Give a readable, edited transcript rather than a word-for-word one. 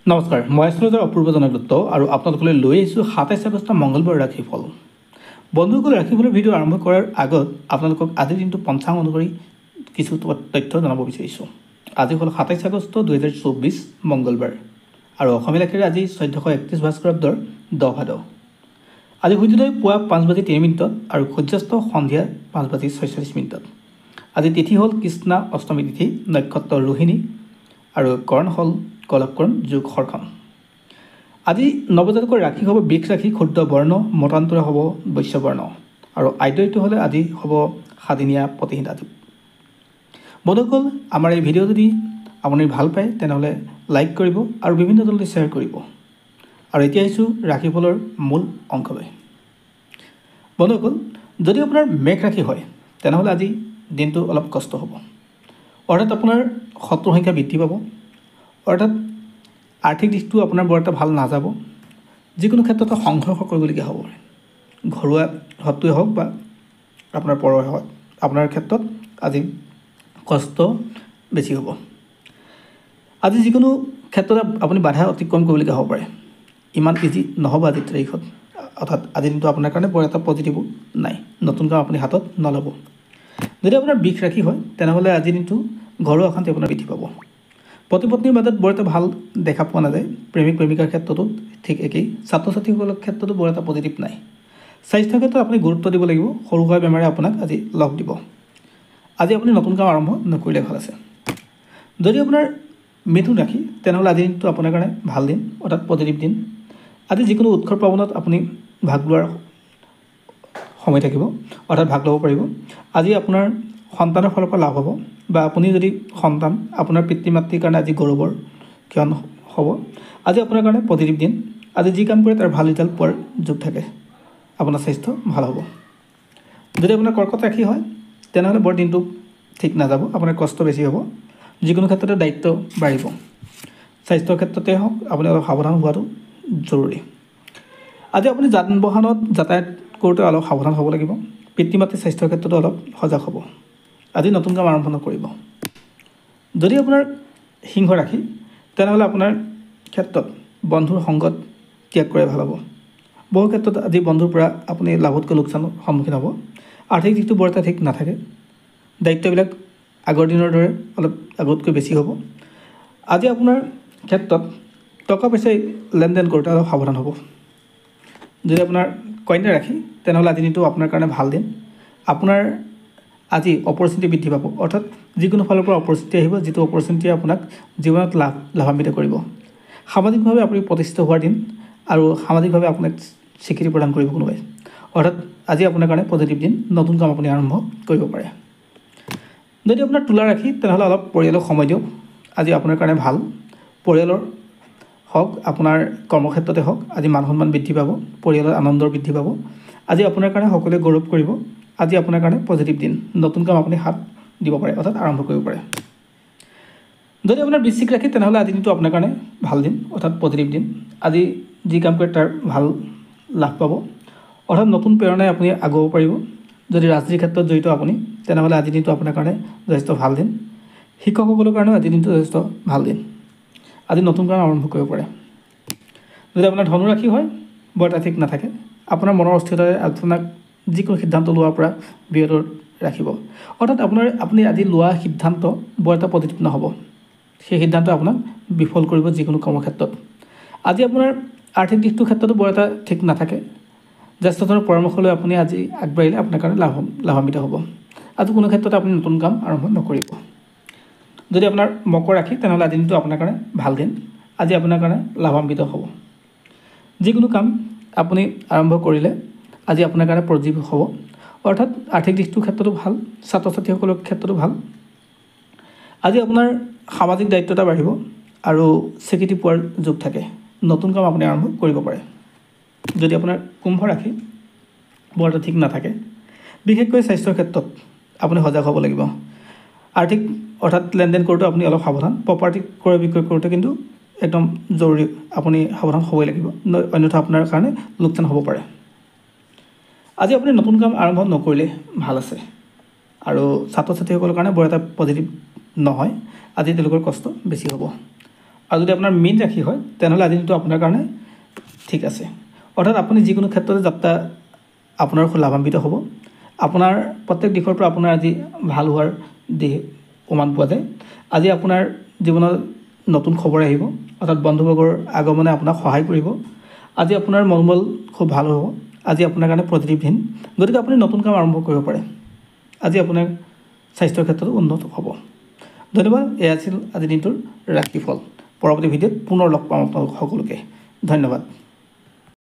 নমস্কাৰ, মই আছিলোঁ অপূৰ্ব জনদত্ত আৰু আপোনালোকলৈ লৈ আহিছোঁ ২৭ আগষ্ট মঙলবাৰ ৰাশিফল। বন্ধুসকল, ৰাশিফলৰ ভিডিঅ' আৰম্ভ কৰাৰ আগত আপোনালোকক আজিৰ দিনটো পঞ্চাংগ অনুসৰি কিছু তথ্য জনাব বিচাৰিছোঁ। আজি হ'ল ২৭ আগষ্ট ২০২৪ মঙলবাৰ আৰু অসমীয়া লেখাৰে আজি ১৪৩১ ভাস্কৰাব্দৰ ১০ ভাদ। আজি সূৰ্যোদয় পুৱা ৫:৩০ আৰু সূৰ্যাস্ত সন্ধিয়া ৫:৪৬। আজি তিথি হ'ল কৃষ্ণা অষ্টমী তিথি, নক্ষত্ৰ ৰোহিণী আৰু কৰ্ণ হ'ল কলকৰ্ণ যোগ হৰখন। আজি নৱজাতকৰ ৰাশি হ'ব বৃষ ৰাশি, ক্ষুদ্ৰ বৰ্ণ, মতান্তৰা হ'ব বৈশ্য বৰ্ণ আৰু আদ্যইটো হ'লে আজি হ'ব সাদিনীয়া প্ৰতিহিতা। বন্ধুসকল, আমাৰ এই ভিডিঅ' যদি আপুনি ভাল পায় তেনেহ'লে লাইক কৰিব আৰু বিভিন্ন দললৈ শ্বেয়াৰ কৰিব। আৰু এতিয়া আহিছোঁ ৰাশিফলৰ মূল অংশলৈ। বন্ধুসকল, যদি আপোনাৰ মেঘ ৰাশি হয় তেনেহ'লে আজি দিনটো অলপ কষ্ট হ'ব, অৰ্থাৎ আপোনাৰ শত্ৰু সংখ্যা বৃদ্ধি পাব, অৰ্থাৎ আৰ্থিক দিশটো আপোনাৰ বৰ এটা ভাল নাযাব। যিকোনো ক্ষেত্ৰতে সংঘৰ্ষ কৰিবলগীয়া হ'ব পাৰে, ঘৰুৱা শত্ৰুৱে হওক বা আপোনাৰ পৰই হওক, আপোনাৰ ক্ষেত্ৰত আজি কষ্ট বেছি হ'ব। আজি যিকোনো ক্ষেত্ৰত আপুনি বাধা অতিক্ৰম কৰিবলগীয়া হ'ব পাৰে, ইমান ইজি নহ'ব আজিৰ তাৰিখত। অৰ্থাৎ আজিৰ দিনটো আপোনাৰ কাৰণে বৰ এটা পজিটিভ নাই, নতুন কাম আপুনি হাতত নল'ব। যদি আপোনাৰ বৃষ ৰাশি হয় তেনেহ'লে আজিৰ দিনটো ঘৰুৱা অশান্তি আপোনাৰ বৃদ্ধি পাব। পতি পত্নীৰ মাজত বৰ এটা ভাল দেখা পোৱা নাযায়, প্ৰেমিক প্ৰেমিকাৰ ক্ষেত্ৰতো ঠিক একেই, ছাত্ৰ ছাত্ৰীসকলৰ ক্ষেত্ৰতো বৰ এটা পজিটিভ নাই। স্বাস্থ্যৰ ক্ষেত্ৰত আপুনি গুৰুত্ব দিব লাগিব, সৰু সুৰা বেমাৰে আপোনাক আজি লগ দিব। আজি আপুনি নতুন কাম আৰম্ভ নকৰিলে ভাল আছে। যদি আপোনাৰ মিথুন ৰাশি তেনেহ'লে আজিৰ দিনটো আপোনাৰ কাৰণে ভাল দিন, অৰ্থাৎ পজিটিভ দিন। আজি যিকোনো উৎসৱ পাৰ্বণত আপুনি ভাগ লোৱাৰ সময় থাকিব, অৰ্থাৎ ভাগ ল'ব পাৰিব। আজি আপোনাৰ সন্তানৰ ফালৰ পৰা লাভ হ'ব বা আপুনি যদি সন্তান, আপোনাৰ পিতৃ মাতৃৰ কাৰণে আজি গৌৰৱৰ ক্ষণ হ'ব। আজি আপোনাৰ কাৰণে পজিটিভ দিন। আজি যি কাম কৰে তাৰ ভাল ৰিজাল্ট পোৱাৰ যোগ থাকে। আপোনাৰ স্বাস্থ্য ভাল হ'ব। যদি আপোনাৰ কৰ্কট ৰাশি হয় তেনেহ'লে বৰ দিনটো ঠিক নাযাব, আপোনাৰ কষ্ট বেছি হ'ব, যিকোনো ক্ষেত্ৰতে দায়িত্ব বাঢ়িব। স্বাস্থ্যৰ ক্ষেত্ৰতে হওক আপুনি অলপ সাৱধান হোৱাটো জৰুৰী। আজি আপুনি যান বাহনত যাতায়াত কৰোঁতে অলপ সাৱধান হ'ব লাগিব। পিতৃ মাতৃৰ স্বাস্থ্যৰ ক্ষেত্ৰতো অলপ সজাগ হ'ব। আজি নতুন কাম আৰম্ভ নকৰিব। যদি আপোনাৰ সিংহ ৰাশি তেনেহ'লে আপোনাৰ ক্ষেত্ৰত বন্ধুৰ সংগত ত্যাগ কৰাই ভাল হ'ব। বহু ক্ষেত্ৰত আজি বন্ধুৰ পৰা আপুনি লাভতকৈ লোকচানৰ সন্মুখীন হ'ব। আৰ্থিক দিশটো বৰ এটা ঠিক নাথাকে, দায়িত্ববিলাক আগৰ দিনৰ দৰে অলপ আগতকৈ বেছি হ'ব। আজি আপোনাৰ ক্ষেত্ৰত টকা পইচা লেনদেন কৰোঁতে অলপ সাৱধান হ'ব। যদি আপোনাৰ কন্যা ৰাশি তেনেহ'লে আজি দিনটো আপোনাৰ কাৰণে ভাল দিন। আপোনাৰ আজি অপৰচুনিটি বৃদ্ধি পাব, অৰ্থাৎ যিকোনো ফালৰ পৰা অপৰচুনিটি আহিব, যিটো অপৰচুনিটিয়ে আপোনাক জীৱনত লাভান্বিত কৰিব। সামাজিকভাৱে আপুনি প্ৰতিষ্ঠিত হোৱাৰ দিন আৰু সামাজিকভাৱে আপোনাক স্বীকৃতি প্ৰদান কৰিব কোনোবাই, অৰ্থাৎ আজি আপোনাৰ কাৰণে পজিটিভ দিন, নতুন কাম আপুনি আৰম্ভ কৰিব পাৰে। যদি আপোনাৰ তুলা ৰাশি তেনেহ'লে অলপ পৰিয়ালক সময় দিয়ক। আজি আপোনাৰ কাৰণে ভাল, পৰিয়ালৰ হওক আপোনাৰ কৰ্মক্ষেত্ৰতে হওক আজি মান সন্মান বৃদ্ধি পাব, পৰিয়ালৰ আনন্দৰ বৃদ্ধি পাব। আজি আপোনাৰ কাৰণে সকলোৱে গৌৰৱ কৰিব। আজি আপোনাৰ কাৰণে পজিটিভ দিন, নতুন কাম আপুনি হাত দিব পাৰে, অৰ্থাৎ আৰম্ভ কৰিব পাৰে। যদি আপোনাৰ বৃশ্চিক ৰাশি তেনেহ'লে আজি দিনটো আপোনাৰ কাৰণে ভাল দিন, অৰ্থাৎ পজিটিভ দিন। আজি যি কাম কৰে তাৰ ভাল লাভ পাব, অৰ্থাৎ নতুন প্ৰেৰণাই আপুনি আগুৱাব পাৰিব। যদি ৰাজনীতিৰ ক্ষেত্ৰত জড়িত আপুনি তেনেহ'লে আজিৰ দিনটো আপোনাৰ কাৰণে যথেষ্ট ভাল দিন। শিক্ষকসকলৰ কাৰণেও আজিৰ দিনটো যথেষ্ট ভাল দিন। আজি নতুন কাম আৰম্ভ কৰিব পাৰে। যদি আপোনাৰ ধনু ৰাশি হয় বৰ এটা ঠিক নাথাকে, আপোনাৰ মনৰ অস্থিৰতাৰে আপোনাক যিকোনো সিদ্ধান্ত লোৱাৰ পৰা বিৰত ৰাখিব, অৰ্থাৎ আপুনি আজি লোৱা সিদ্ধান্ত বৰ এটা পজিটিভ নহ'ব। সেই সিদ্ধান্ত আপোনাক বিফল কৰিব যিকোনো কৰ্মক্ষেত্ৰত। আজি আপোনাৰ আৰ্থিক দিশটোৰ ক্ষেত্ৰতো বৰ এটা ঠিক নাথাকে। জ্যেষ্ঠজনৰ পৰামৰ্শ লৈ আপুনি আজি আগবাঢ়িলে আপোনাৰ কাৰণে লাভান্বিত হ'ব। আজি কোনো ক্ষেত্ৰতে আপুনি নতুন কাম আৰম্ভ নকৰিব। যদি আপোনাৰ মকৰ ৰাশি তেনেহ'লে আজি দিনটো আপোনাৰ কাৰণে ভাল দিন। আজি আপোনাৰ কাৰণে লাভান্বিত হ'ব। যিকোনো কাম আপুনি আৰম্ভ কৰিলে আজি আপোনাৰ কাৰণে পজিটিভ হ'ব, অৰ্থাৎ আৰ্থিক দিশটোৰ ক্ষেত্ৰতো ভাল, ছাত্ৰ ছাত্ৰীসকলৰ ক্ষেত্ৰতো ভাল। আজি আপোনাৰ সামাজিক দায়িত্বতা বাঢ়িব আৰু স্বীকৃতি পোৱাৰ যোগ থাকে, নতুন কাম আপুনি আৰম্ভ কৰিব পাৰে। যদি আপোনাৰ কুম্ভ ৰাশি বৰ এটা ঠিক নাথাকে, বিশেষকৈ স্বাস্থ্যৰ ক্ষেত্ৰত আপুনি সজাগ হ'ব লাগিব। আৰ্থিক অৰ্থাৎ লেনদেন কৰোঁতে আপুনি অলপ সাৱধান, প্ৰপাৰ্টি ক্ৰয় বিক্ৰয় কৰোঁতে কিন্তু একদম জৰুৰী আপুনি সাৱধান হ'বই লাগিব, অন্যথা আপোনাৰ কাৰণে লোকচান হ'ব পাৰে। আজি আপুনি নতুন কাম আৰম্ভ নকৰিলে ভাল আছে আৰু ছাত্ৰ ছাত্ৰীসকলৰ কাৰণে বৰ এটা পজিটিভ নহয়। আজি তেওঁলোকৰ কষ্ট বেছি হ'ব। আৰু যদি আপোনাৰ মেইন ৰাশি হয় তেনেহ'লে আজিৰ দিনটো আপোনাৰ কাৰণে ঠিক আছে। অৰ্থাৎ আপুনি যিকোনো ক্ষেত্ৰতে যাত্ৰা আপোনাৰ লাভান্বিত হ'ব। আপোনাৰ প্ৰত্যেক দিশৰ পৰা আপোনাৰ আজি ভাল হোৱাৰ দিশ প্ৰমাণ পোৱা যায়। আজি আপোনাৰ জীৱনত নতুন খবৰ আহিব, অৰ্থাৎ বন্ধুবৰ্গৰ আগমনে আপোনাক সহায় কৰিব। আজি আপোনাৰ মনোবল খুব ভাল হ'ব। আজি আপোনাৰ কাৰণে পজিটিভ দিন, গতিকে আপুনি নতুন কাম আৰম্ভ কৰিব পাৰে। আজি আপোনাৰ স্বাস্থ্যৰ ক্ষেত্ৰতো উন্নত হ'ব। ধন্যবাদ। এয়া আছিল আজিৰ দিনটোৰ ৰাশিফল। পৰৱৰ্তী ভিডিঅ'ত পুনৰ লগ পাম আপোনালোক সকলোকে। ধন্যবাদ।